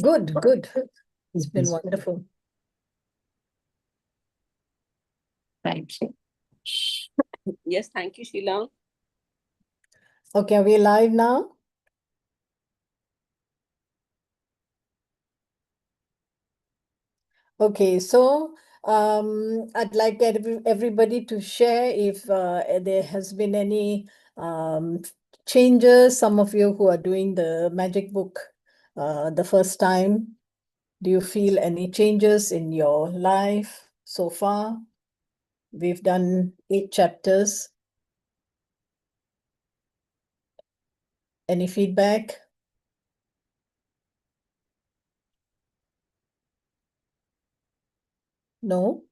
Good, good. It's been wonderful. Thank you. Yes, thank you, Sheila. Okay, are we live now? Okay, so I'd like everybody to share if there has been any changes. Some of you who are doing the magic book the first time, do you feel any changes in your life so far? We've done 8 chapters. Any feedback? No?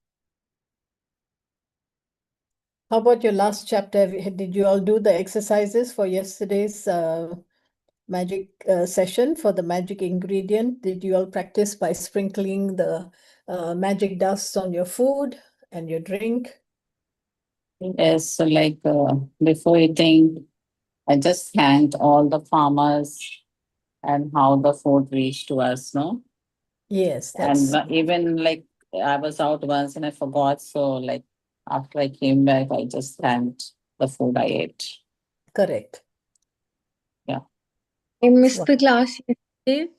How about your last chapter? Did you all do the exercises for yesterday's magic session for the magic ingredient? Did you all practice by sprinkling the magic dust on your food and your drink? Yes, so like before eating, I just thanked all the farmers and how the food reached to us, no? Yes, And that's even like I was out once and I forgot. So like after I came back, I just thanked the food I ate. correct. Yeah. I missed Wow. the class yesterday.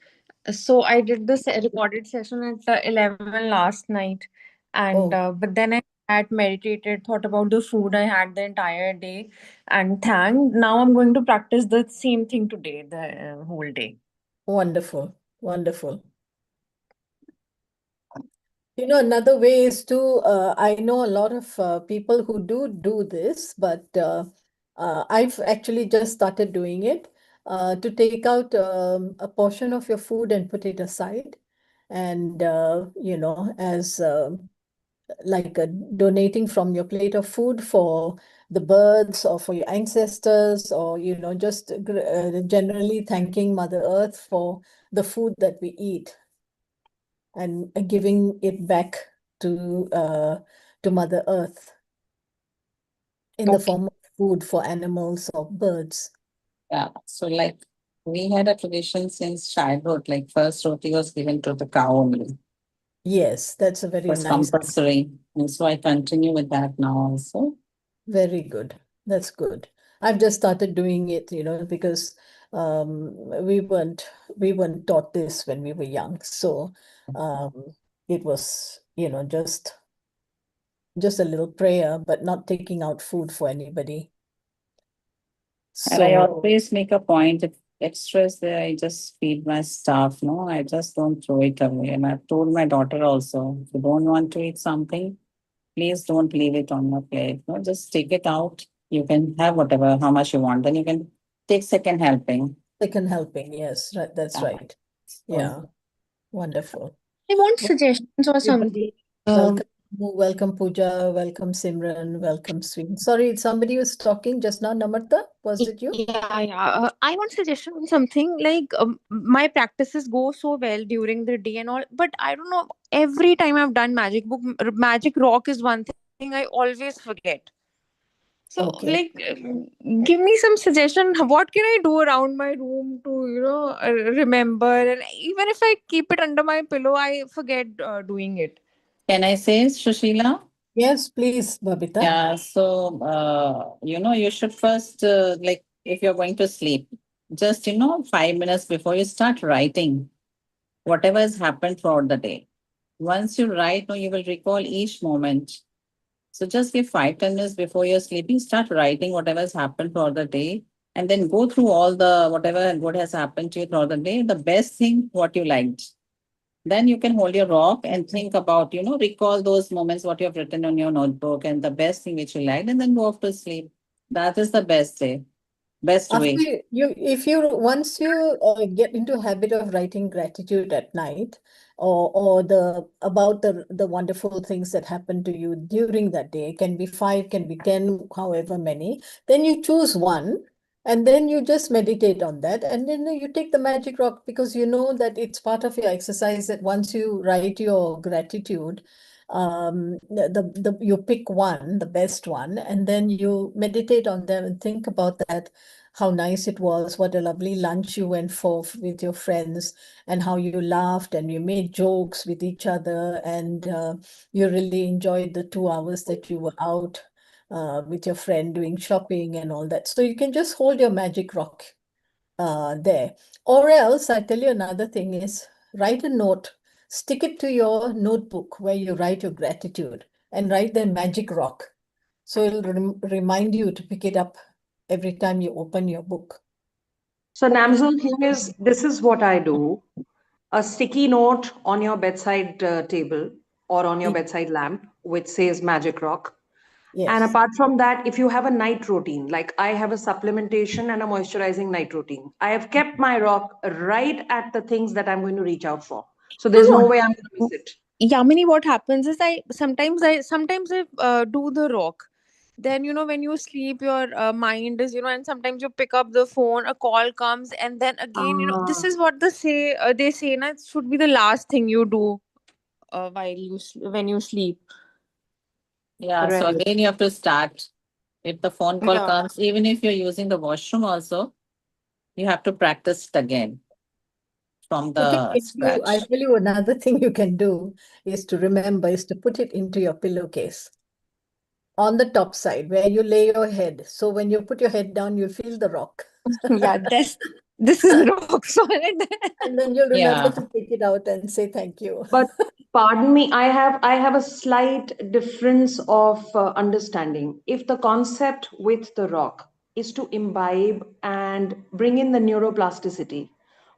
So I did this recorded session at 11 last night. And Oh, but then I had meditated, thought about the food I had the entire day and thanked. Now I'm going to practice the same thing today, the whole day. wonderful, wonderful. You know, another way is to, I know a lot of people who do this, but I've actually just started doing it, to take out a portion of your food and put it aside. And, as like donating from your plate of food for the birds or for your ancestors, or, just generally thanking Mother Earth for the food that we eat and giving it back to Mother Earth in the Okay. form of food for animals or birds. Yeah. So like we had a tradition since childhood, like first roti was given to the cow only. Yes, that's a very Was nice, compulsory. And so I continue with that now also. very good. That's good. I've just started doing it, because um, we weren't we weren't taught this when we were young. So it was, just a little prayer, but not taking out food for anybody. And I So always make a point if extra is there, I just feed my staff. No, I just don't throw it away. And I've told my daughter also, if you don't want to eat something, please don't leave it on your plate. No, just take it out. You can have whatever, how much you want. Then you can take second helping. second helping, yes, right, that's Yeah. right. Yeah, wonderful. I want Well, suggestions or something. Welcome, welcome Pooja, welcome Simran, welcome Sween. Sorry, somebody was talking just now. Namarta, was it you? Yeah. I want suggestion on something like my practices go so well during the day and all, but I don't know. Every time I've done magic book, magic rock is one thing I always forget. So, Okay, like, give me some suggestion. What can I do around my room to, remember? And even if I keep it under my pillow, I forget doing it. Can I say, Shushila? yes, please, Babita. Yeah, so you should first like if you're going to sleep, just 5 minutes before you start writing whatever has happened throughout the day. Once you write, no, you will recall each moment. So just give 5-10 minutes before you're sleeping, start writing whatever has happened throughout the day, and then go through all the whatever good has happened to you throughout the day. The best thing what you liked. Then you can hold your rock and think about, recall those moments, what you have written on your notebook and the best thing which you liked, and then go off to sleep. That is the best day, best After way. if you once you get into habit of writing gratitude at night, or the about the wonderful things that happen to you during that day, can be 5, can be 10, however many, then you choose one, and then you just meditate on that, and then you take the magic rock, because you know that it's part of your exercise, that once you write your gratitude, you pick one, the best one, and then you meditate on them and think about that, how nice it was, what a lovely lunch you went for with your friends, and how you laughed and you made jokes with each other, and you really enjoyed the 2 hours that you were out with your friend doing shopping and all that. So you can just hold your magic rock there. Or else, I tell you another thing is write a note, stick it to your notebook where you write your gratitude and write the magic rock. So it'll remind you to pick it up every time you open your book. So Namzul, this is what I do. A sticky note on your bedside table or on your Yeah. bedside lamp, which says Magic Rock. And Yes. apart from that, if you have a night routine, like I have a supplementation and a moisturizing night routine, I have kept my rock right at the things that I'm going to reach out for. So there's no No. way I'm going to miss it. Yamini, what happens is I sometimes do the rock. Then when you sleep, your mind is and sometimes you pick up the phone, a call comes, and then again this is what they say na, it should be the last thing you do when you sleep. Yeah, so Right. again, you have to start. If the phone call Yeah. comes, even if you're using the washroom also, you have to practice it again from Put it the into, I scratch. tell you another thing you can do is to put it into your pillowcase on the top side where you lay your head. So when you put your head down, you feel the rock. Yeah, this is rock solid. And then you'll remember Yeah. to take it out and say thank you. But pardon me, I have a slight difference of understanding. If the concept with the rock is to imbibe and bring in the neuroplasticity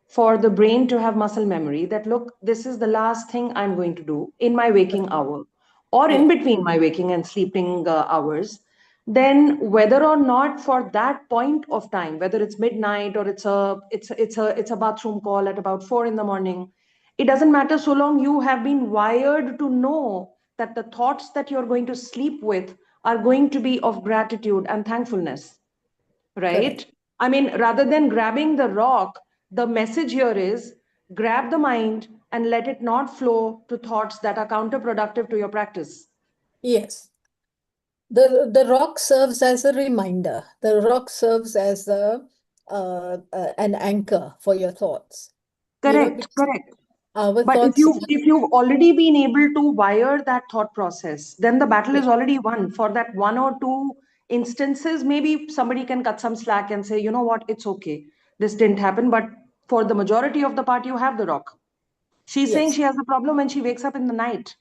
for the brain to have muscle memory, that look, this is the last thing I'm going to do in my waking hour or in Yeah. between my waking and sleeping hours, then whether or not for that point of time, whether it's midnight or it's a bathroom call at about 4 in the morning, it doesn't matter so long you have been wired to know that the thoughts that you're going to sleep with are going to be of gratitude and thankfulness, right? Correct. I mean, rather than grabbing the rock, the message here is grab the mind and let it not flow to thoughts that are counterproductive to your practice. Yes. The rock serves as a reminder. The rock serves as an anchor for your thoughts. Correct, Because correct. our But if thoughts. you've already been able to wire that thought process, then the battle is already won. For that one or two instances, maybe somebody can cut some slack and say, you know what, it's okay. This didn't happen. But for the majority of the part, you have the rock. She's saying Yes. she has a problem when she wakes up in the night.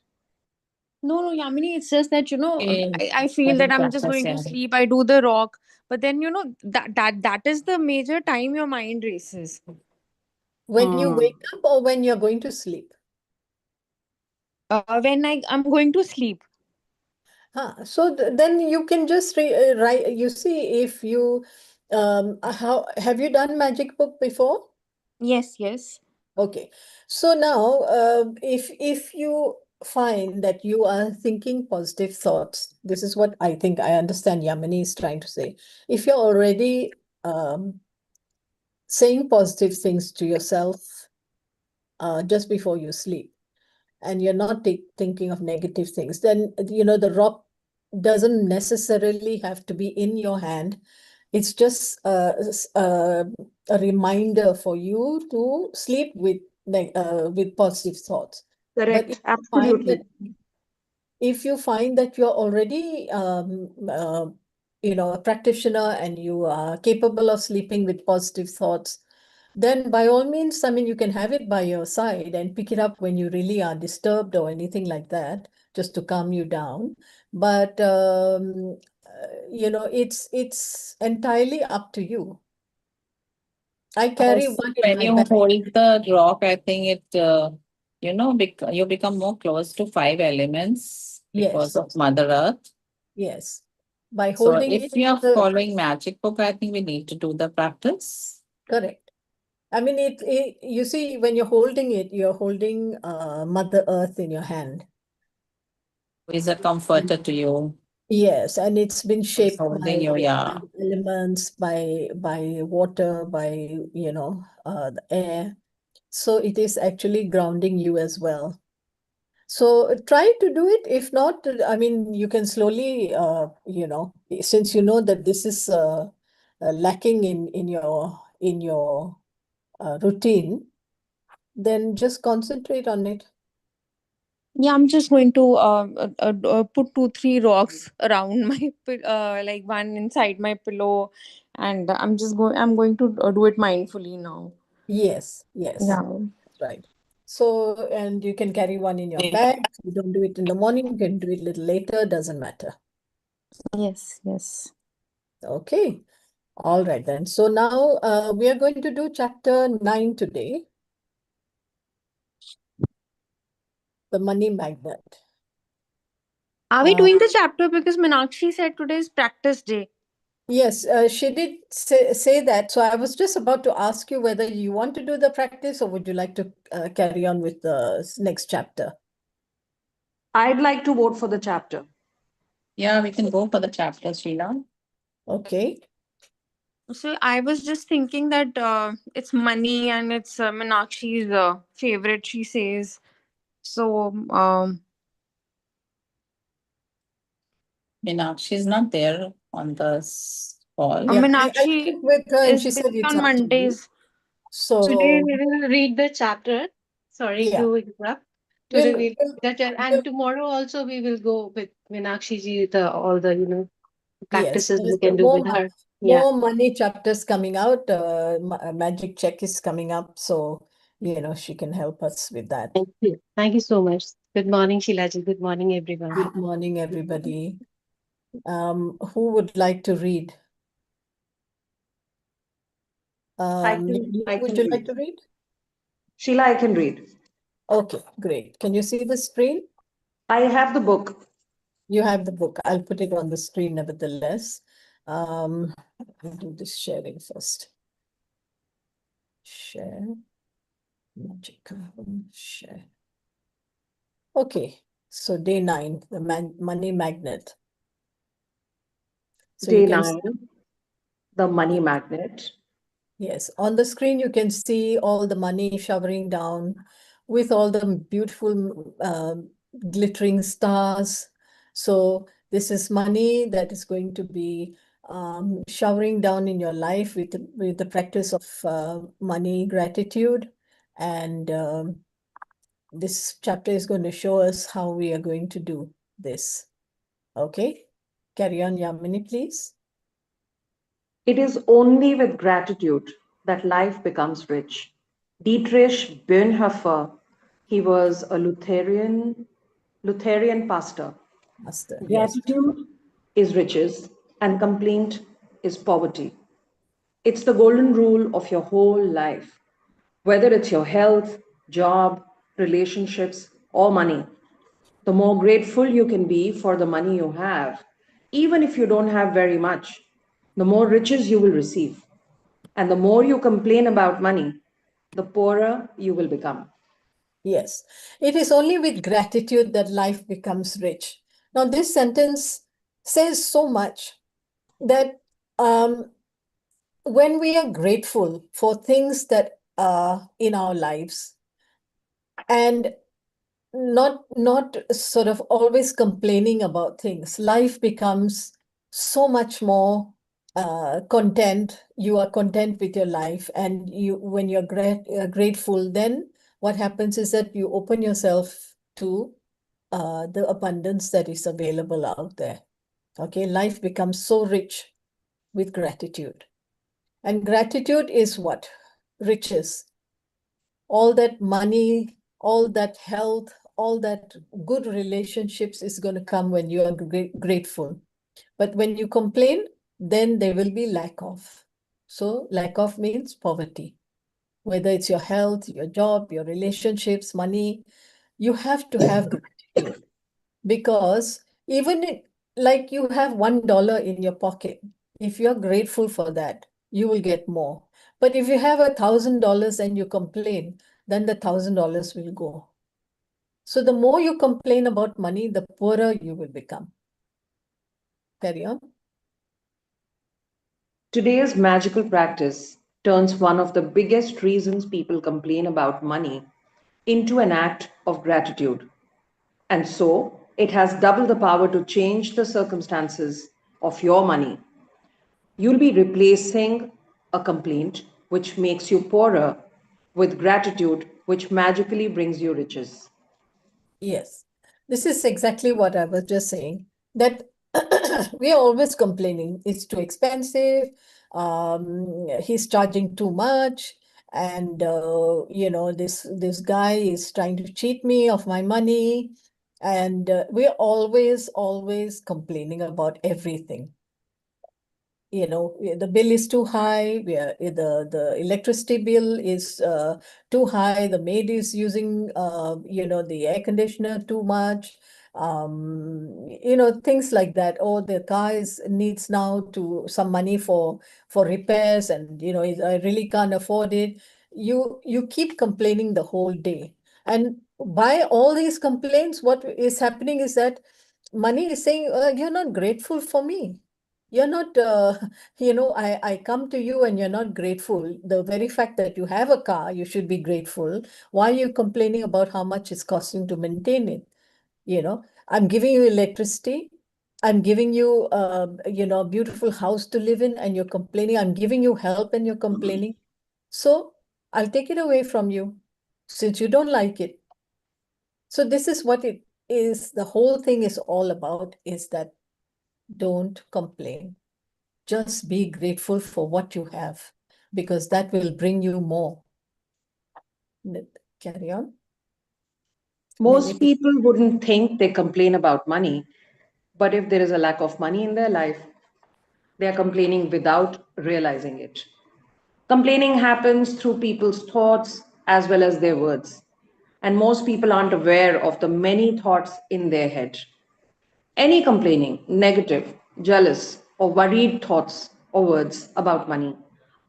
No, Yamini, it's just that Okay. I feel that Having I'm just practice, going to yeah. sleep. I do the rock, but then that is the major time your mind races. When you wake up or when you're going to sleep? When I'm going to sleep. So then you can just write. You see, if you how have you done Magic Book before? Yes, yes. Okay, so now if you find that you are thinking positive thoughts, this is what I think I understand Yamini is trying to say. If you're already saying positive things to yourself just before you sleep, and you're not thinking of negative things, then the rock doesn't necessarily have to be in your hand. It's just a reminder for you to sleep with positive thoughts. But Correct. Absolutely. if you find that you're already a practitioner and you are capable of sleeping with positive thoughts, then by all means, I mean, you can have it by your side and pick it up when you really are disturbed or anything like that, just to calm you down. But it's entirely up to you. I carry Also, one in when my you bag. hold the rock, I think you become more close to five elements because Yes, of Mother Earth. yes. By So holding if it, we are following Magic Book, I think we need to do the practice. correct. I mean, you see, when you're holding it, you're holding Mother Earth in your hand. Who is a comforter to you? Yes, and it's been shaped Holding by you, yeah. elements, by water, by the air. So it is actually grounding you as well. So try to do it. If not, I mean, you can slowly, since you know that this is lacking in your routine, then just concentrate on it. Yeah, I'm just going to put 2, 3 rocks around my like one inside my pillow, and I'm going to do it mindfully now. Yes, yes, Yeah. right. So, and you can carry one in your bag. You don't do it in the morning, you can do it a little later, doesn't matter. Yes, yes. Okay. All right then. So now we are going to do chapter 9 today. The money magnet. Are we doing the chapter because Meenakshi said today is practice day? Yes, she did say that. So I was just about to ask you whether you want to do the practice or would you like to carry on with the next chapter? I'd like to vote for the chapter. Yeah, we can go for the chapter, Sheila. Okay. So I was just thinking that it's money and it's Meenakshi's favorite, she says. So Meenakshi is not there on the call. Yeah, I Meenakshi spoke with her and is she said busy it's on up to you. Mondays. So Today we will read the chapter. Sorry yeah, to interrupt. Today we'll, we'll we'll, read the chapter, we'll and tomorrow also we will go with Meenakshi ji, all the yes, practices there's we can do with her. Yeah. more money chapters coming out. Magic check is coming up, so she can help us with that. Thank you. Thank you so much. Good morning, Sheila ji. Good morning, everyone. Good morning, everybody. Who would like to read? Would you like to read? Sheila, I can read. Okay, great. Can you see the screen? I have the book. You have the book. I'll put it on the screen nevertheless. I'll do this sharing first. Share. Magic. Share. Okay, so day 9, the money magnet. So Day you can 9, the money magnet. Yes, on the screen you can see all the money showering down with all the beautiful glittering stars. So this is money that is going to be showering down in your life with the practice of money gratitude. And this chapter is going to show us how we are going to do this. Okay, carry on, Yamini, please. It is only with gratitude that life becomes rich. Dietrich Bonhoeffer, he was a Lutheran pastor. Master, yes. Gratitude is riches and complaint is poverty. It's the golden rule of your whole life, whether it's your health, job, relationships, or money. The more grateful you can be for the money you have, even if you don't have very much, the more riches you will receive. And the more you complain about money, the poorer you will become. Yes, it is only with gratitude that life becomes rich. Now, this sentence says so much that when we are grateful for things that are in our lives and not sort of always complaining about things, life becomes so much more content. You are content with your life, and when you're grateful, then what happens is that you open yourself to the abundance that is available out there. Okay, life becomes so rich with gratitude. And gratitude is what? Riches. All that money, all that health, all that good relationships is going to come when you are grateful. But when you complain, then there will be lack of. So lack of means poverty. Whether it's your health, your job, your relationships, money, you have to have gratitude. Because even like you have $1 in your pocket, if you're grateful for that, you will get more. But if you have $1,000 and you complain, then the $1,000 will go. So the more you complain about money, the poorer you will become. Carry on. Today's magical practice turns one of the biggest reasons people complain about money into an act of gratitude. And so it has double the power to change the circumstances of your money. you'll be replacing a complaint, which makes you poorer, with gratitude, which magically brings you riches. Yes, this is exactly what I was just saying, that we are always complaining. It's too expensive. He's charging too much. And, this guy is trying to cheat me of my money. And we're always complaining about everything. The bill is too high. The electricity bill is too high. The maid is using the air conditioner too much. Things like that. Or the car needs now to some money for repairs, and I really can't afford it. You keep complaining the whole day, and by all these complaints, what is happening is that money is saying, you're not grateful for me. You're not, I come to you and you're not grateful. The very fact that you have a car, you should be grateful. Why are you complaining about how much it's costing to maintain it? I'm giving you electricity. I'm giving you, a beautiful house to live in, and you're complaining. I'm giving you help and you're complaining. So I'll take it away from you since you don't like it. So this is what it is. The whole thing is all about, is that don't complain. Just be grateful for what you have, because that will bring you more. Carry on. Most people wouldn't think they complain about money, but if there is a lack of money in their life, they are complaining without realizing it. Complaining happens through people's thoughts as well as their words. And most people aren't aware of the many thoughts in their head. Any complaining, negative, jealous, or worried thoughts or words about money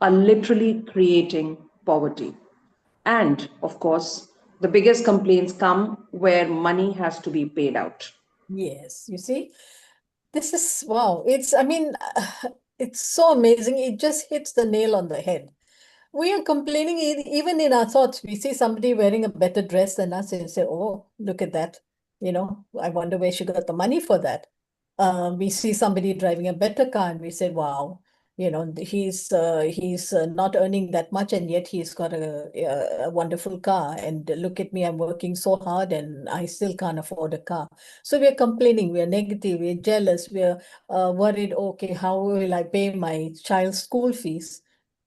are literally creating poverty. And of course, the biggest complaints come where money has to be paid out. Yes, you see, this is, wow. It's so amazing. It just hits the nail on the head. We are complaining even in our thoughts. We see somebody wearing a better dress than us and say, oh, look at that. I wonder where she got the money for that. We see somebody driving a better car and we say, wow, he's not earning that much, and yet he's got a wonderful car. And look at me, I'm working so hard and I still can't afford a car. So we're complaining, we're negative, we're jealous, we're worried, okay, how will I pay my child's school fees?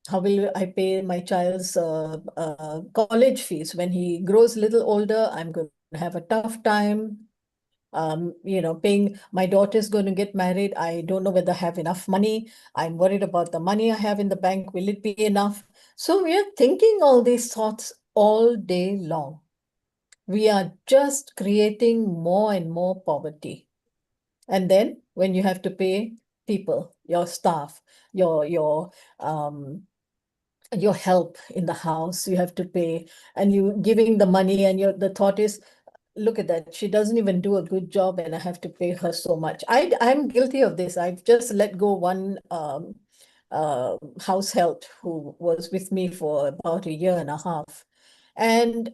How will I pay my child's college fees? When he grows a little older, I'm going to have a tough time. Paying, my daughter's going to get married. I don't know whether I have enough money. I'm worried about the money I have in the bank. Will it be enough? So we are thinking all these thoughts all day long. We are just creating more and more poverty. And then when you have to pay people, your staff, your help in the house, you have to pay, and you giving the money, and the thought is, look at that, she doesn't even do a good job and I have to pay her so much. I'm guilty of this. I've just let go one house help who was with me for about 1.5 years. And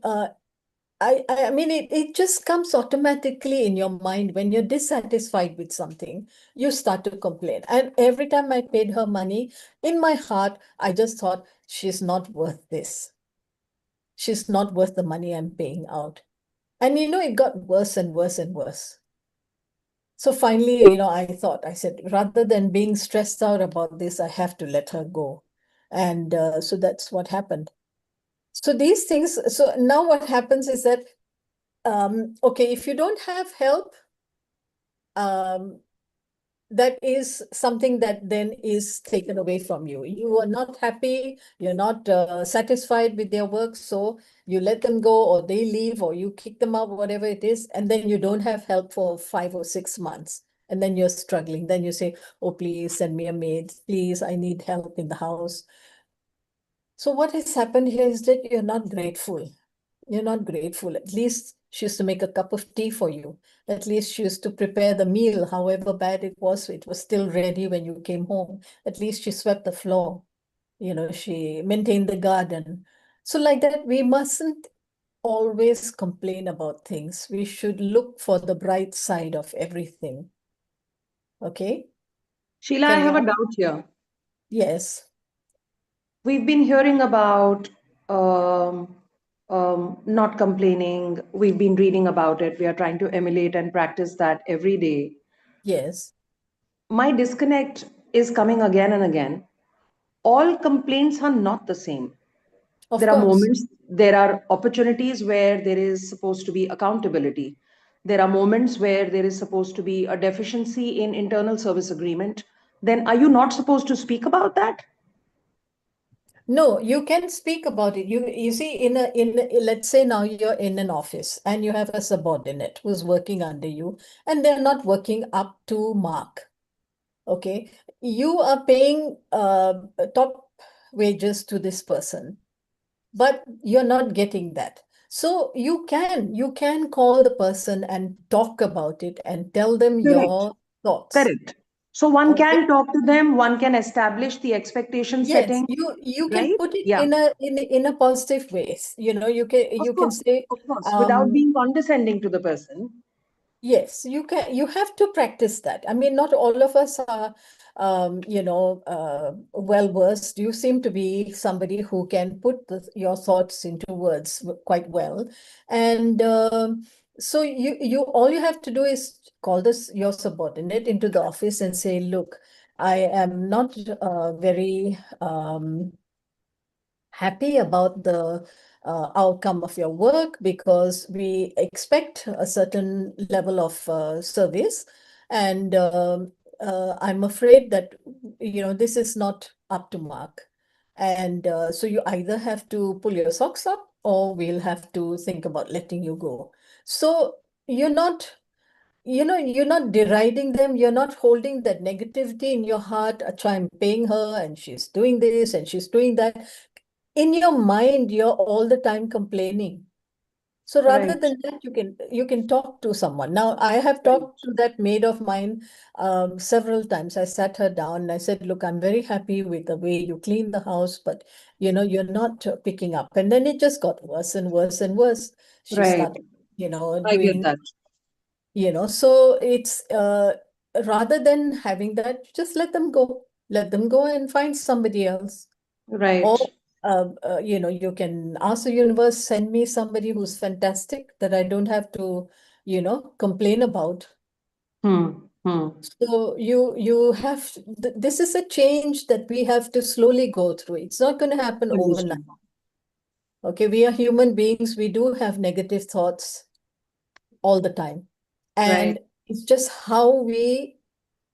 I mean, it just comes automatically in your mind. When you're dissatisfied with something, you start to complain. And every time I paid her money, in my heart, I just thought, she's not worth this. She's not worth the money I'm paying out. And it got worse and worse and worse. So finally, I said, rather than being stressed out about this, I have to let her go. And so that's what happened. So these things, so now what happens is that, okay, if you don't have help, that is something that then is taken away from you. You are not happy, you're not satisfied with their work, so you let them go, or they leave, or you kick them out, whatever it is, and then you don't have help for 5 or 6 months. And then you're struggling. Then you say, oh, please send me a maid. Please, I need help in the house. So what has happened here is that you're not grateful. You're not grateful. At least she used to make a cup of tea for you. At least she used to prepare the meal, however bad it was still ready when you came home. At least she swept the floor. She maintained the garden. So like that, we mustn't always complain about things. We should look for the bright side of everything. Okay? Sheila, I Carry have a on. doubt here. Yes. We've been hearing about not complaining. We've been reading about it. We are trying to emulate and practice that every day. Yes. My disconnect is coming again and again. All complaints are not the same. Of There are course. moments, there are opportunities where there is supposed to be accountability. There are moments where there is supposed to be a deficiency in internal service agreement. Then are you not supposed to speak about that? No, you can speak about it. You see, let's say now you're in an office and you have a subordinate who's working under you and they're not working up to mark. Okay. You are paying top wages to this person, but you're not getting that. So you can call the person and talk about it and tell them Correct. your thoughts. Correct. So one Okay. can talk to them, one can establish the expectation Yes, setting, you can right? put it Yeah, in a positive ways. You know, you can say, of course, without um, being condescending to the person. yes, you have to practice that. I mean, not all of us are well versed. You seem to be somebody who can put your thoughts into words quite well. And so you all you have to do is call this your subordinate into the office and say, look, I am not very happy about the outcome of your work because we expect a certain level of service, and I'm afraid that this is not up to mark, and so you either have to pull your socks up or we'll have to think about letting you go. So you're not deriding them. You're not holding that negativity in your heart. I'm paying her and she's doing this and she's doing that. In your mind, you're all the time complaining. So rather Right, than that, you can talk to someone. Now, I have right, talked to that maid of mine several times. I sat her down and I said, look, I'm very happy with the way you clean the house, but you're not picking up. And then it just got worse and worse and worse. She right. started, I get doing, that. so it's rather than having that, just let them go. Let them go and find somebody else. Or, Right. you can ask the universe, send me somebody who's fantastic that I don't have to, complain about. Hmm. So you have, this is a change that we have to slowly go through. It's not going to happen overnight. Understood. Okay, we are human beings. We do have negative thoughts all the time. Right. And it's just how we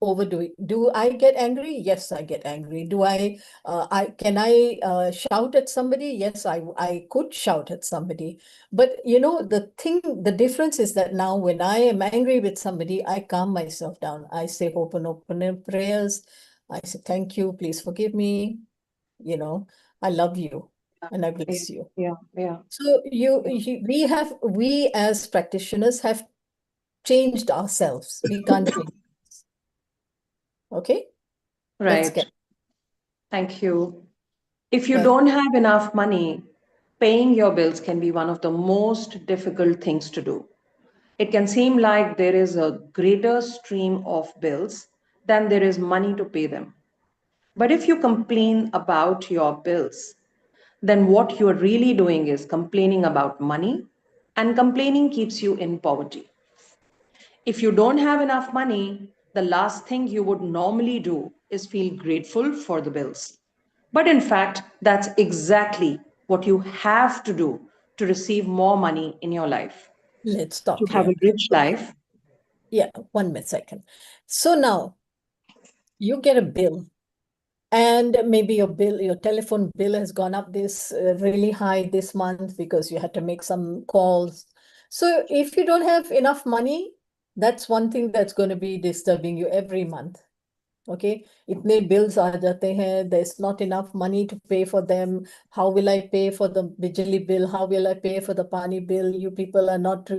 overdo it. Do I get angry? Yes, I get angry. Can I shout at somebody? Yes, I could shout at somebody. But the difference is that now when I am angry with somebody, I calm myself down. I say open prayers. I say, thank you, please forgive me. I love you and I Yeah, bless you. yeah, yeah. So we as practitioners have changed ourselves. We can't change. Okay, let's Right. get. Thank you. If you Well, don't have enough money, paying your bills can be one of the most difficult things to do. It can seem like there is a greater stream of bills than there is money to pay them. But if you complain about your bills, then what you're really doing is complaining about money, and complaining keeps you in poverty. If you don't have enough money, the last thing you would normally do is feel grateful for the bills. But in fact, that's exactly what you have to do to receive more money in your life. let's To stop have here. a rich life, Yeah, 1 minute, second. So now you get a bill, and maybe your telephone bill has gone up this really high this month because you had to make some calls. So if you don't have enough money, that's one thing that's going to be disturbing you every month. Okay, इतने bills आ जाते हैं, there's not enough money to pay for them. How will I pay for the bijli bill? How will I pay for the pani bill? You people are not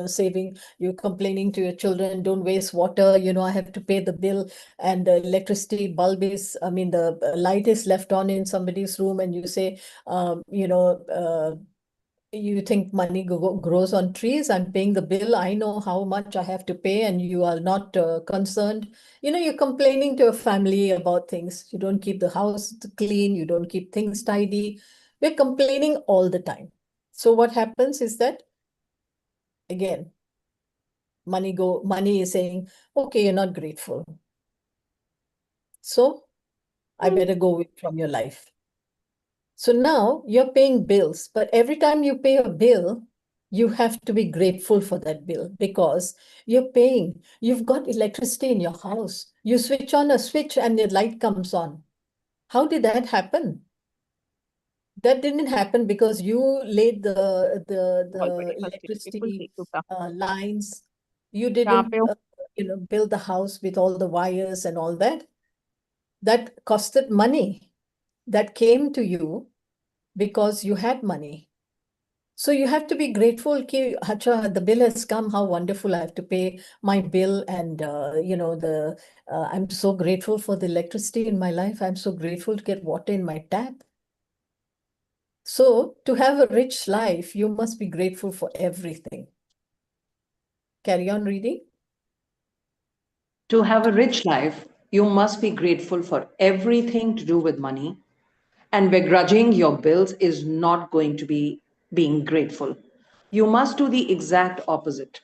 saving. You're complaining to your children, don't waste water. I have to pay the bill, and the electricity bulb is, I mean, the light is left on in somebody's room, and you say, you think money grows on trees. I'm paying the bill. I know how much I have to pay, and you are not concerned. You're complaining to your family about things. You don't keep the house clean. You don't keep things tidy. We're complaining all the time. So what happens is that, again, money is saying, okay, you're not grateful. So I better go away from your life. So now you're paying bills, but every time you pay a bill, you have to be grateful for that bill because you've got electricity in your house. You switch on a switch and the light comes on. How did that happen? That didn't happen because you laid the electricity lines. You didn't, build the house with all the wires and all that. That costed money. That came to you because you had money. So you have to be grateful. Ki, Hacha, the bill has come. How wonderful! I have to pay my bill, and I'm so grateful for the electricity in my life. I'm so grateful to get water in my tap. So to have a rich life, you must be grateful for everything. Carry on reading. To have a rich life, you must be grateful for everything to do with money. And begrudging your bills is not going to be being grateful. You must do the exact opposite,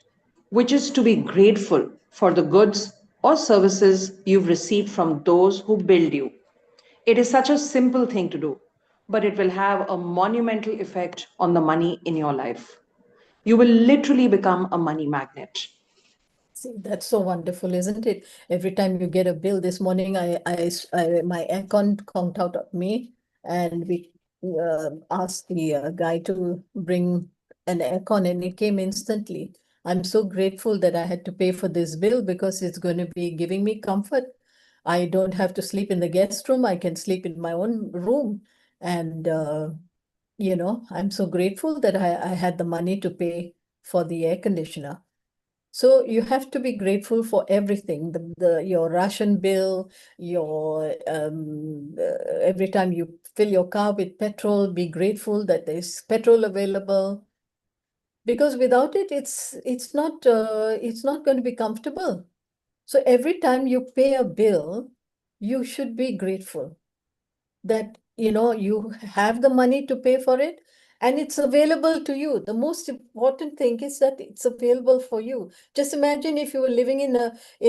which is to be grateful for the goods or services you've received from those who build you. It is such a simple thing to do, but it will have a monumental effect on the money in your life. You will literally become a money magnet. See, that's so wonderful, isn't it? Every time you get a bill, this morning, my aircon conked out at me, and we asked the guy to bring an aircon, and it came instantly. I'm so grateful that I had to pay for this bill because it's going to be giving me comfort. I don't have to sleep in the guest room. I can sleep in my own room. And, I'm so grateful that I had the money to pay for the air conditioner. So you have to be grateful for everything, your ration bill, your every time you fill your car with petrol, be grateful that there's petrol available. Because without it, it's not going to be comfortable. So every time you pay a bill, you should be grateful that you have the money to pay for it and it's available to you. The most important thing is that it's available for you. Just imagine if you were living in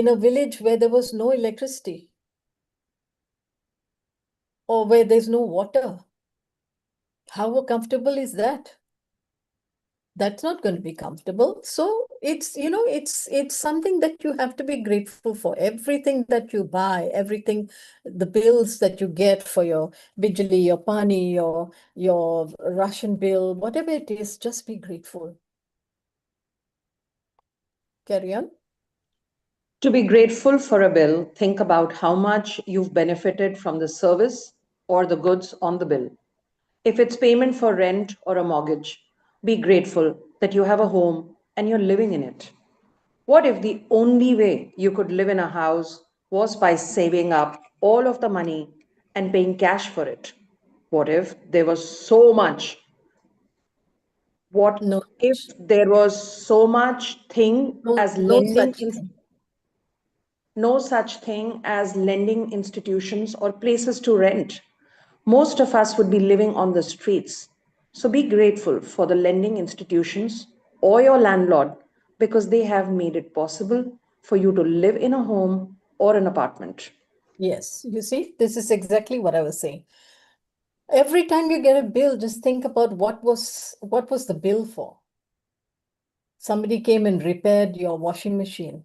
a village where there was no electricity or where there's no water. How comfortable is that? That's not going to be comfortable. So it's something that you have to be grateful for. Everything that you buy, everything, the bills that you get for your bijli, your pani, your ration bill, whatever it is, just be grateful. Carry on. To be grateful for a bill, think about how much you've benefited from the service or the goods on the bill. If it's payment for rent or a mortgage, be grateful that you have a home and you're living in it. What if the only way you could live in a house was by saving up all of the money and paying cash for it? What if there was so much? What No, if there was so much thing as no such thing. no such thing as lending institutions or places to rent? Most of us would be living on the streets. So be grateful for the lending institutions or your landlord because they have made it possible for you to live in a home or an apartment. Yes, you see, this is exactly what I was saying. Every time you get a bill, just think about what was the bill for. Somebody came and repaired your washing machine.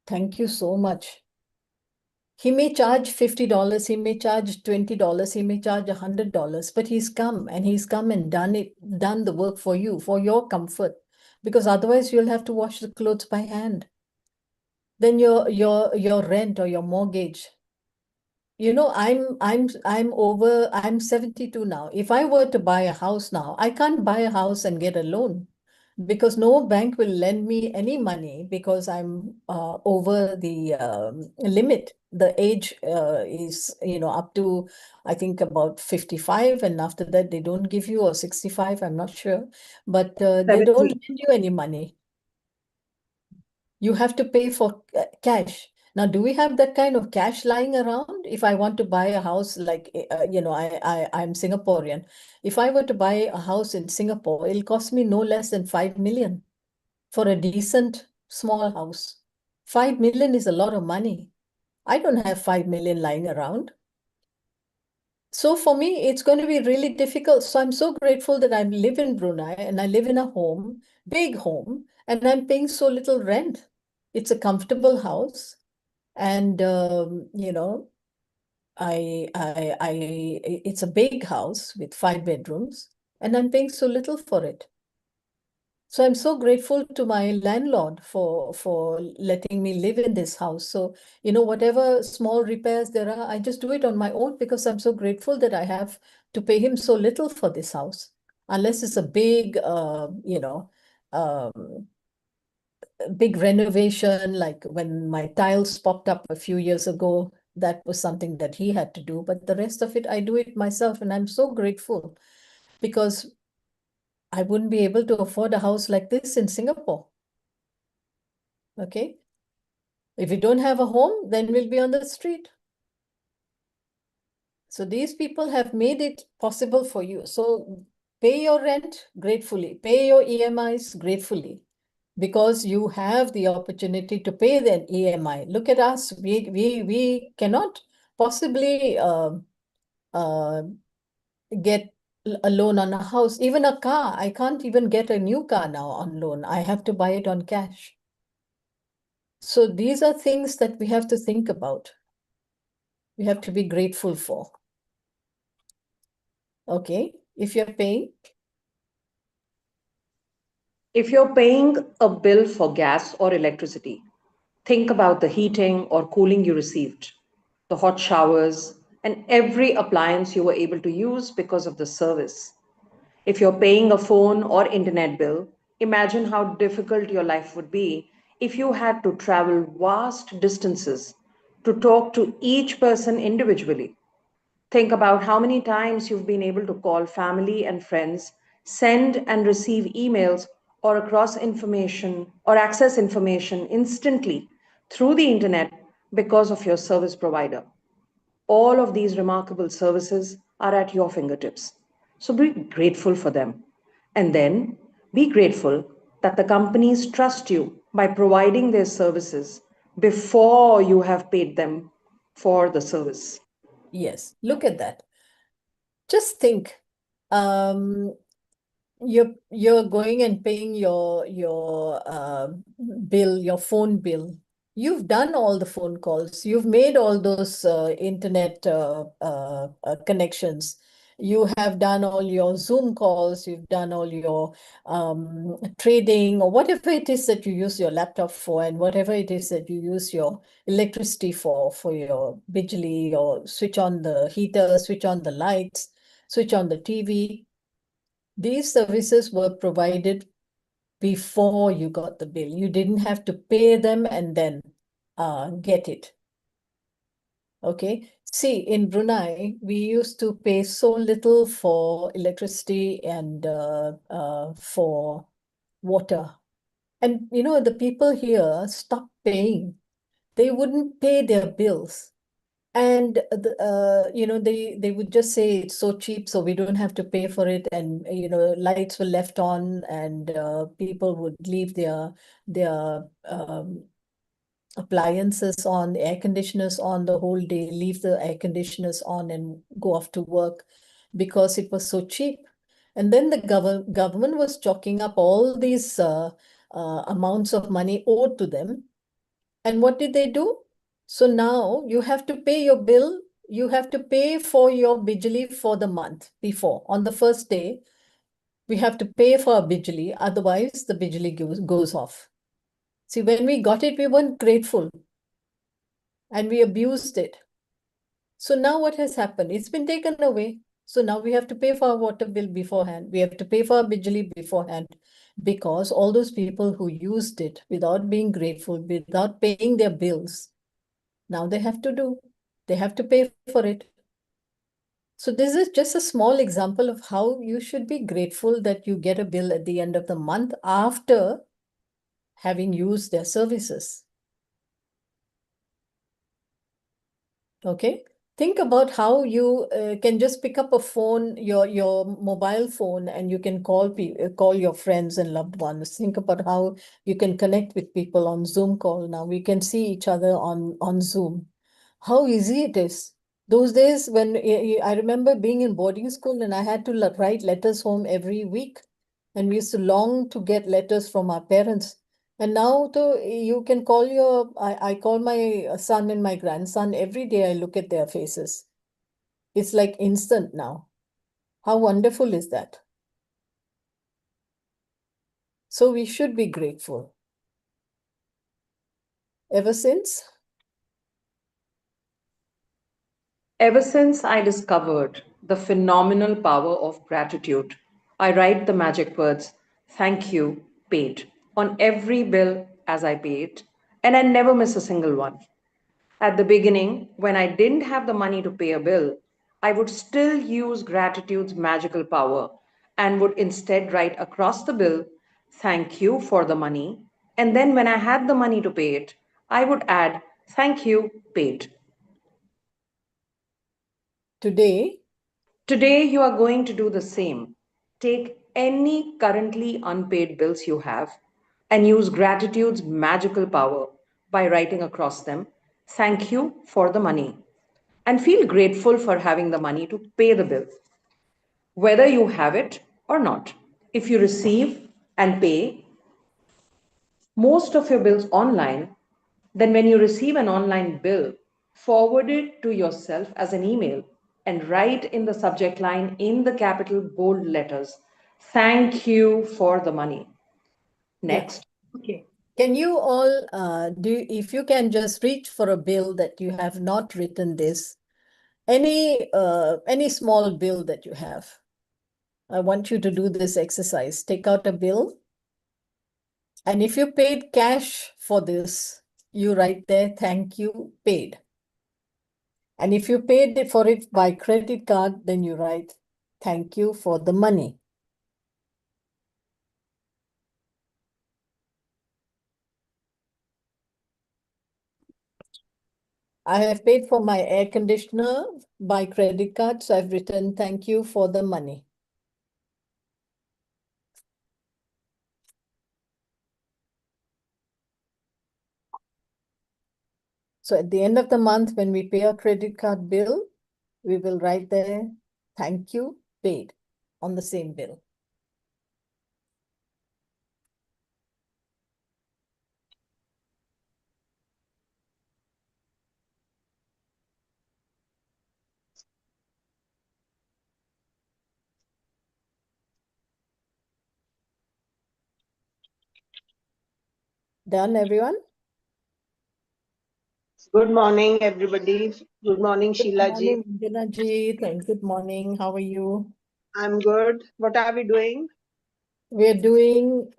Thank you so much. He may charge $50, he may charge $20, he may charge $100, but he's come and done the work for you, for your comfort, because otherwise you'll have to wash the clothes by hand. Then your rent or your mortgage. I'm 72 now. If I were to buy a house now, I can't buy a house and get a loan. because no bank will lend me any money because I'm over the limit. The age is, up to, I think, about 55, and after that they don't give you, or 65, I'm not sure, but they don't 70. lend you any money. You have to pay for cash. Now, do we have that kind of cash lying around? If I want to buy a house, like, I'm Singaporean. If I were to buy a house in Singapore, it'll cost me no less than 5 million for a decent small house. 5 million is a lot of money. I don't have 5 million lying around. So for me, it's going to be really difficult. So I'm so grateful that I live in Brunei and I live in a home, big home, and I'm paying so little rent. It's a comfortable house. And, it's a big house with 5 bedrooms, and I'm paying so little for it. So I'm so grateful to my landlord for letting me live in this house. So, whatever small repairs there are, I just do it on my own because I'm so grateful that I have to pay him so little for this house. Unless it's a big, big renovation, like when my tiles popped up a few years ago, that was something that he had to do. But the rest of it, I do it myself. And I'm so grateful because I wouldn't be able to afford a house like this in Singapore. Okay. If we don't have a home, then we'll be on the street. So these people have made it possible for you. So pay your rent gratefully, pay your EMIs gratefully, because you have the opportunity to pay the EMI. Look at us, we cannot possibly get a loan on a house, even a car. I can't even get a new car now on loan. I have to buy it on cash. So these are things that we have to think about. We have to be grateful for. Okay, if you're paying. If you're paying a bill for gas or electricity, think about the heating or cooling you received, the hot showers, and every appliance you were able to use because of the service. If you're paying a phone or internet bill, imagine how difficult your life would be if you had to travel vast distances to talk to each person individually. Think about how many times you've been able to call family and friends, send and receive emails, or across information or access information instantly through the internet because of your service provider. All of these remarkable services are at your fingertips. So be grateful for them. And then be grateful that the companies trust you by providing their services before you have paid them for the service. Yes, look at that. Just think, you're going and paying your bill, your phone bill. You've done all the phone calls. You've made all those internet connections. You have done all your Zoom calls. You've done all your trading, or whatever it is that you use your laptop for, and whatever it is that you use your electricity for your bijli, or switch on the heater, switch on the lights, switch on the TV. These services were provided before you got the bill. You didn't have to pay them and then get it. Okay. See, in Brunei, we used to pay so little for electricity and for water. And, the people here stopped paying. They wouldn't pay their bills. And they would just say it's so cheap, so we don't have to pay for it. And lights were left on, and people would leave their appliances on, the air conditioners on the whole day, leave the air conditioners on and go off to work because it was so cheap. And then the government was chalking up all these amounts of money owed to them. And what did they do? So now you have to pay your bill. You have to pay for your bijli for the month before. On the first day, we have to pay for our bijli. Otherwise, the bijli goes off. See, when we got it, we weren't grateful. And we abused it. So now what has happened? It's been taken away. So now we have to pay for our water bill beforehand. We have to pay for our Bijli beforehand, because all those people who used it without being grateful, without paying their bills, now they have to pay for it. So this is just a small example of how you should be grateful that you get a bill at the end of the month after having used their services. Okay, think about how you can just pick up a phone, your mobile phone, and you can call your friends and loved ones. Think about how you can connect with people on Zoom call now. We can see each other on Zoom. How easy it is. Those days when I remember being in boarding school and I had to write letters home every week, and we used to long to get letters from our parents. And now you can call I call my son and my grandson every day. I look at their faces. It's like instant now. How wonderful is that? So we should be grateful. Ever since I discovered the phenomenal power of gratitude, I write the magic words, thank you, paid, on every bill as I pay it, and I never miss a single one. At the beginning, when I didn't have the money to pay a bill, I would still use gratitude's magical power and would instead write across the bill, thank you for the money. And then when I had the money to pay it, I would add, thank you, paid. today, Today, you are going to do the same. Take any currently unpaid bills you have and use gratitude's magical power by writing across them, thank you for the money, and feel grateful for having the money to pay the bill, whether you have it or not. If you receive and pay most of your bills online, then when you receive an online bill, forward it to yourself as an email and write in the subject line in the capital bold letters, thank you for the money. yeah. Next. Okay. Can you all if you can just reach for a bill that you have not written this, any small bill that you have. I want you to do this exercise. Take out a bill. And if you paid cash for this, you write there, thank you, paid. And if you paid for it by credit card, then you write, thank you for the money. I have paid for my air conditioner by credit card, so I've written, thank you for the money. So at the end of the month, when we pay our credit card bill, we will write there, thank you, paid, on the same bill. Done, everyone? Good morning, everybody. Good morning, Good Sheila ji. morning, Vandana ji. Thanks. Good morning. How are you? I'm good. What are we doing? We're doing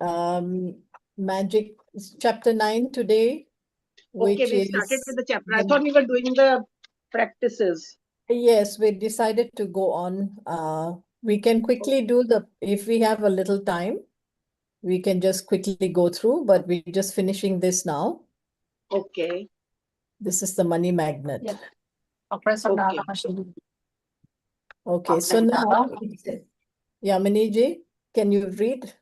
Magic Chapter 9 today, Okay, which we started is, with the chapter. I thought we were doing the practices. yes, we decided to go on. We can quickly do if we have a little time, we can just quickly go through, but we're just finishing this now. Okay. This is the money magnet. Yeah. Okay, so now, Yaminiji, can you read?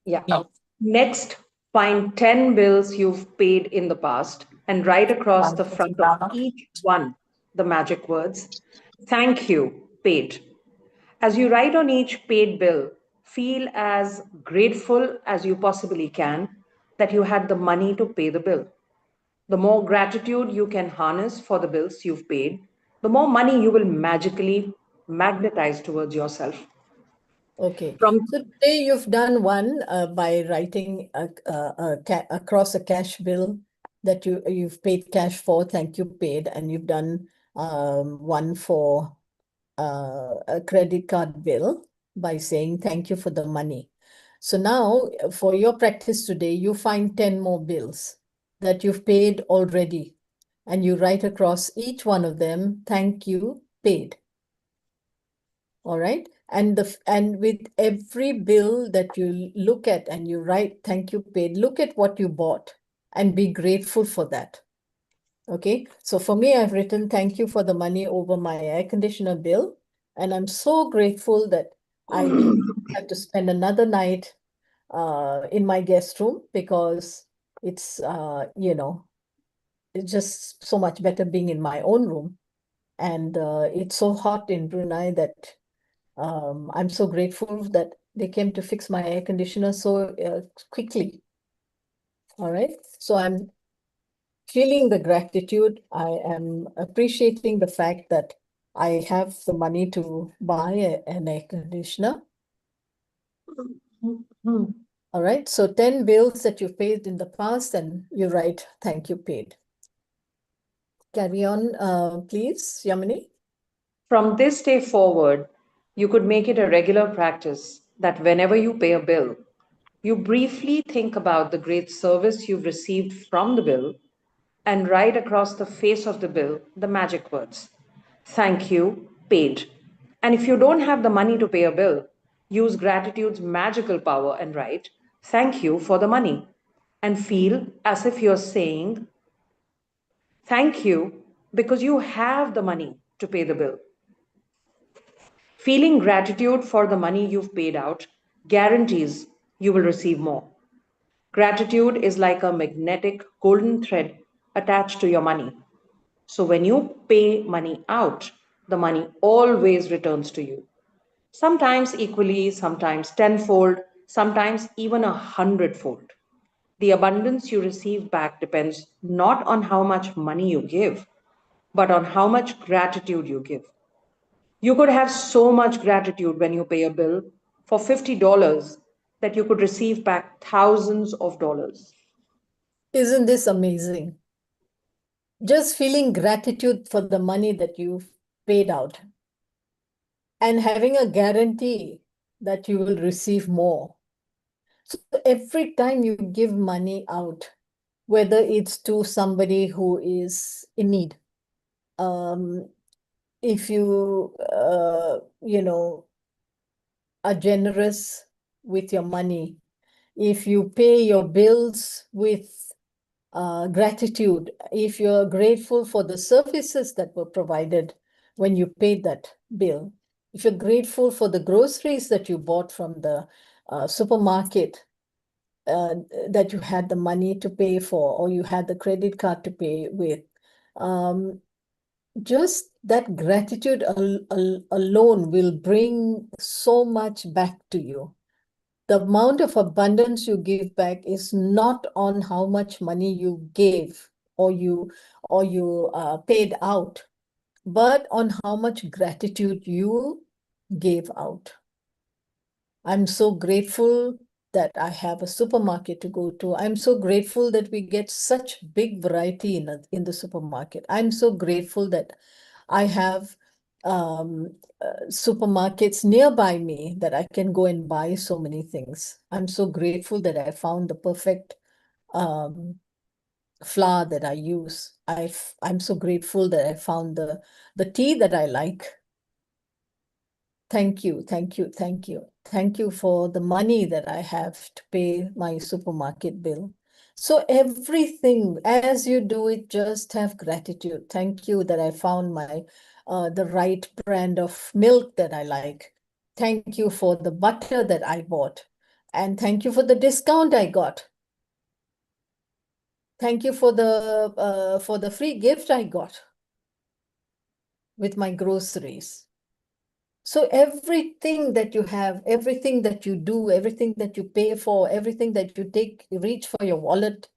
Yeah. Yeah. Next, find 10 bills you've paid in the past and write across the front of each one the magic words, thank you, paid. As you write on each paid bill, feel as grateful as you possibly can that you had the money to pay the bill. The more gratitude you can harness for the bills you've paid, the more money you will magically magnetize towards yourself. Okay, From so today you've done one by writing across a cash bill that you've paid cash for, thank you, paid, and you've done one for a credit card bill by saying thank you for the money. So now for your practice today, you find 10 more bills that you've paid already, and you write across each one of them, thank you, paid. All right. And with every bill that you look at and you write thank you, paid, look at what you bought and be grateful for that. Okay. So for me, I've written thank you for the money over my air conditioner bill. And I'm so grateful that I don't have to spend another night in my guest room, because it's, it's just so much better being in my own room. And it's so hot in Brunei that I'm so grateful that they came to fix my air conditioner so quickly. All right. So I'm feeling the gratitude. I am appreciating the fact that I have the money to buy an air conditioner. All right. So 10 bills that you've paid in the past, and you write thank you, paid. Carry on, please, Yamini. From this day forward, you could make it a regular practice that whenever you pay a bill, you briefly think about the great service you've received from the bill and write across the face of the bill the magic words, thank you, paid. And if you don't have the money to pay a bill, use gratitude's magical power and write, thank you for the money. And feel as if you're saying, thank you because you have the money to pay the bill. Feeling gratitude for the money you've paid out guarantees you will receive more. Gratitude is like a magnetic golden thread attached to your money. So when you pay money out, the money always returns to you. Sometimes equally, sometimes tenfold, sometimes even 100-fold. The abundance you receive back depends not on how much money you give, but on how much gratitude you give. You could have so much gratitude when you pay a bill for $50 that you could receive back thousands of dollars. Isn't this amazing? Just feeling gratitude for the money that you've paid out and having a guarantee that you will receive more. So every time you give money out, whether it's to somebody who is in need, if you, are generous with your money, if you pay your bills with gratitude, if you're grateful for the services that were provided when you paid that bill, if you're grateful for the groceries that you bought from the supermarket that you had the money to pay for, or you had the credit card to pay with, just that gratitude alone will bring so much back to you. The amount of abundance you give back is not on how much money you gave or you paid out, but on how much gratitude you gave out. I'm so grateful that I have a supermarket to go to. I'm so grateful that we get such big variety in the supermarket. I'm so grateful that I have supermarkets nearby me that I can go and buy so many things. I'm so grateful that I found the perfect flour that I use. I'm so grateful that I found the tea that I like. Thank you, thank you, thank you. Thank you for the money that I have to pay my supermarket bill. So everything, as you do it, just have gratitude. Thank you that I found the right brand of milk that I like. Thank you for the butter that I bought. And thank you for the discount I got. Thank you for the free gift I got with my groceries. So everything that you have, everything that you do, everything that you pay for, everything that you reach for your wallet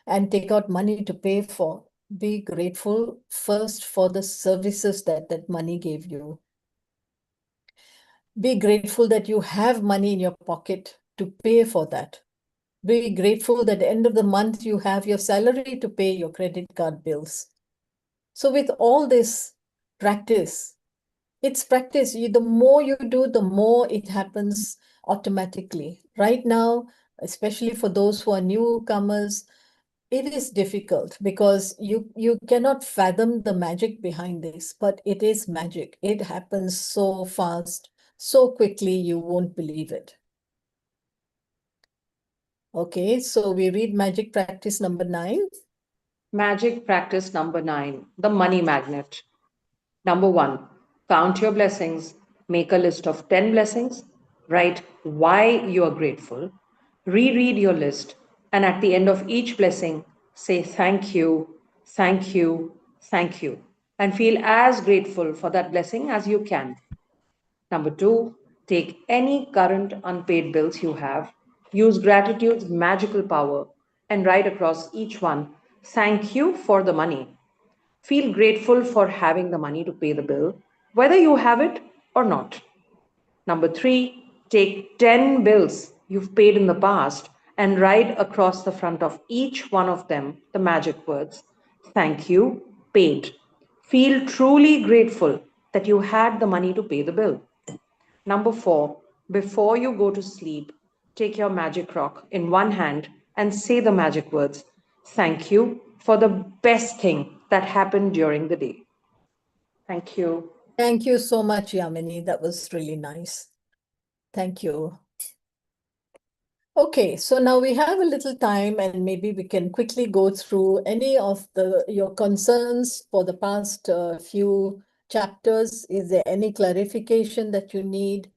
and take out money to pay for, be grateful first for the services that money gave you. Be grateful that you have money in your pocket to pay for that. Be grateful that at the end of the month you have your salary to pay your credit card bills. So with all this practice, It's practice. The more you do, the more it happens automatically. Right now, especially for those who are newcomers, it is difficult because you cannot fathom the magic behind this, but it is magic. It happens so fast, so quickly, you won't believe it. Okay, so we read magic practice number 9. Magic practice number 9, the money magnet. Number 1, count your blessings. Make a list of 10 blessings. Write why you are grateful. Reread your list. And at the end of each blessing, say thank you, thank you, thank you. And feel as grateful for that blessing as you can. Number 2, take any current unpaid bills you have, use gratitude's magical power, and write across each one, thank you for the money. Feel grateful for having the money to pay the bill, whether you have it or not. Number 3, take 10 bills you've paid in the past and write across the front of each one of them the magic words, thank you, paid. Feel truly grateful that you had the money to pay the bill. Number 4, before you go to sleep, take your magic rock in one hand and say the magic words, thank you for the best thing that happened during the day. Thank you. Thank you so much, Yamini. That was really nice. Thank you. Okay, so now we have a little time and maybe we can quickly go through any of your concerns for the past few chapters. Is there any clarification that you need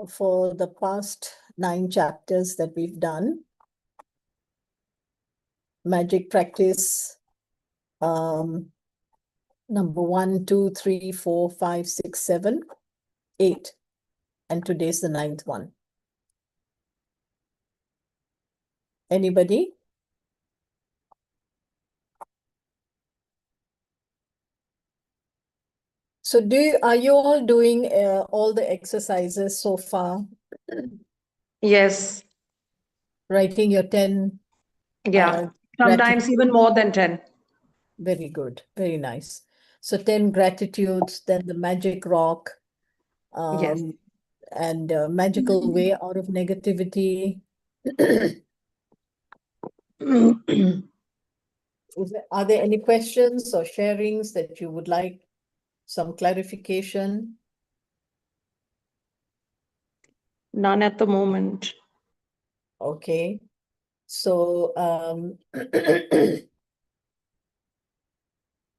for the past 9 chapters that we've done? Magic practice number 1, 2, 3, 4, 5, 6, 7, 8. And today's the 9th one. Anybody? So are you all doing all the exercises so far? Yes. Writing your 10? Yeah. Sometimes even more than 10. Very good. Very nice. So 10 gratitudes, then the magic rock. Yes. And magical way out of negativity. Are there any questions or sharings that you would like some clarification? None at the moment. Okay. So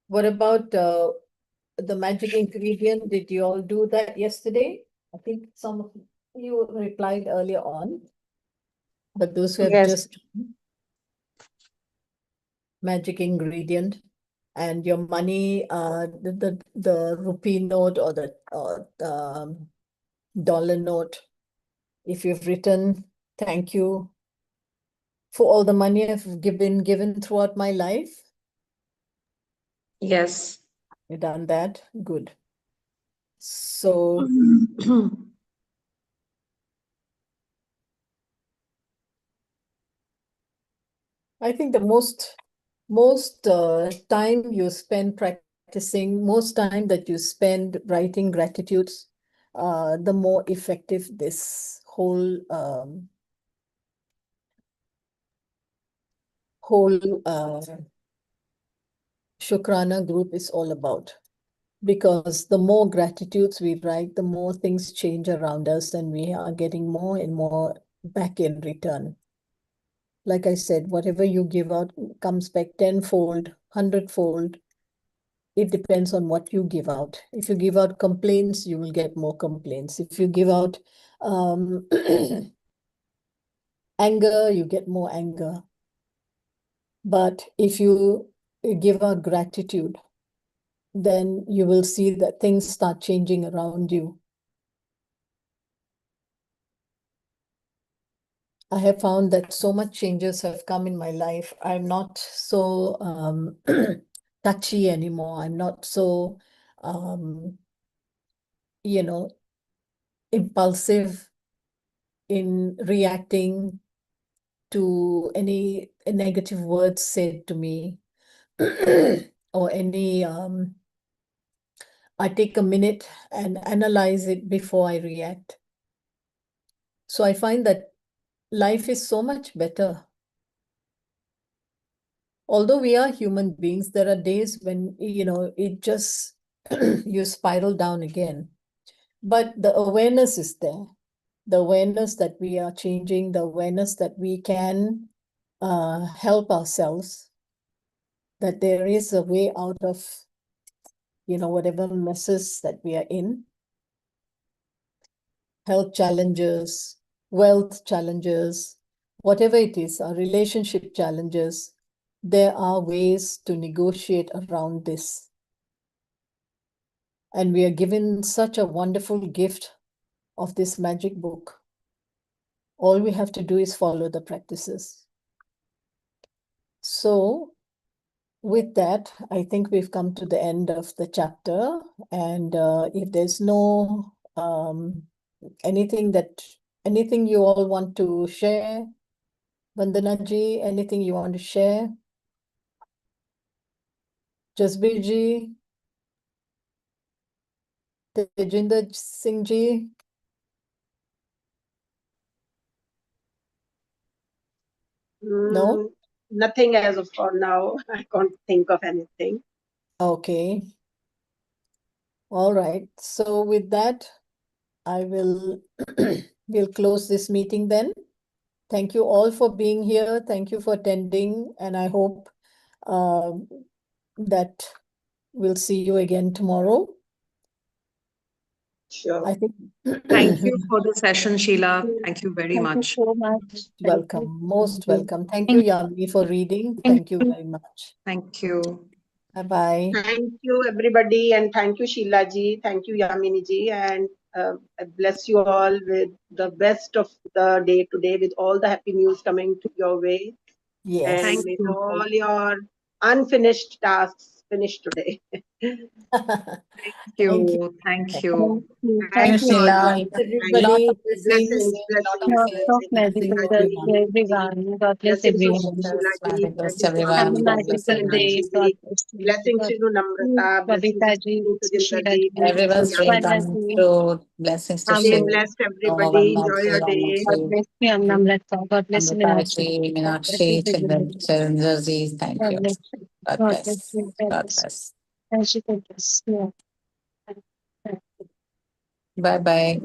what about the magic ingredient? Did you all do that yesterday? I think some of you replied earlier on, but those who have Yes. just magic ingredient and your money, the rupee note or the dollar note, if you've written thank you for all the money I've given throughout my life. Yes. You done that? Good. So I think the most time you spend practicing, most time that you spend writing gratitudes, the more effective this whole Shukrana group is all about. Because the more gratitudes we write, the more things change around us and we are getting more and more back in return. Like I said, whatever you give out comes back tenfold, 100-fold. It depends on what you give out. If you give out complaints, you will get more complaints. If you give out anger, you get more anger. But if you give out gratitude, then you will see that things start changing around you. I have found that so much changes have come in my life. I'm not so touchy anymore. I'm not so, impulsive in reacting to any negative words said to me or any I take a minute and analyze it before I react. So I find that life is so much better. Although we are human beings, there are days when, it just, you spiral down again. But the awareness is there. The awareness that we are changing, the awareness that we can help ourselves, that there is a way out of, whatever messes that we are in. Health challenges, wealth challenges, whatever it is, our relationship challenges, there are ways to negotiate around this. And we are given such a wonderful gift of this magic book. All we have to do is follow the practices. So with that, I think we've come to the end of the chapter. And if there's no anything you all want to share, Vandana ji, anything you want to share? Jasbir ji, Tejinder Singh ji. No? Nothing as of for now. I can't think of anything. Okay. All right. So with that, we'll close this meeting then. Thank you all for being here. Thank you for attending. And I hope that we'll see you again tomorrow. Sure. I think. Thank you for the session, Sheila. Thank you very much. so much. Welcome. Most Thank you. welcome. Thank you, Yami, for reading. Thank you very much. Thank you. Bye-bye. Thank you, everybody, and thank you, Sheila ji. Thank you, Yamini ji, and I bless you all with the best of the day today, with all the happy news coming to your way, Yes. and Thank may you. all your unfinished tasks finish today. Thank you. Thank you. Thank you, Sheila. Everybody, Blessings, blessings, Lots of magic Sheila results ji. to everyone. God bless Blessings to everyone. Sheila ji. Blessings, Blessings to everyone. Have a Ami ji. God bless magical Blessings to everyone. day. Meenakshi God ji. bless you. Blessings to Namrata. Blessings Babita to ji, Tejinder Sheila ji. ji, Blessings to Everyone's dream Yamini Varna ji. come ji, true. Blessings to Stay Shiv. Amin. blessed, Rama everybody. Enjoy Varmaji, your day. God Ramaji, bless you, Namrata. God bless you, Meenakshi. Amritaji, God bless you, Meenakshi, Tejinder. Chiranjeev. Thank God you. bless you. God God bless bless. you. God God bless you. bless. Thank you. God bless you. Yeah. Bye bye.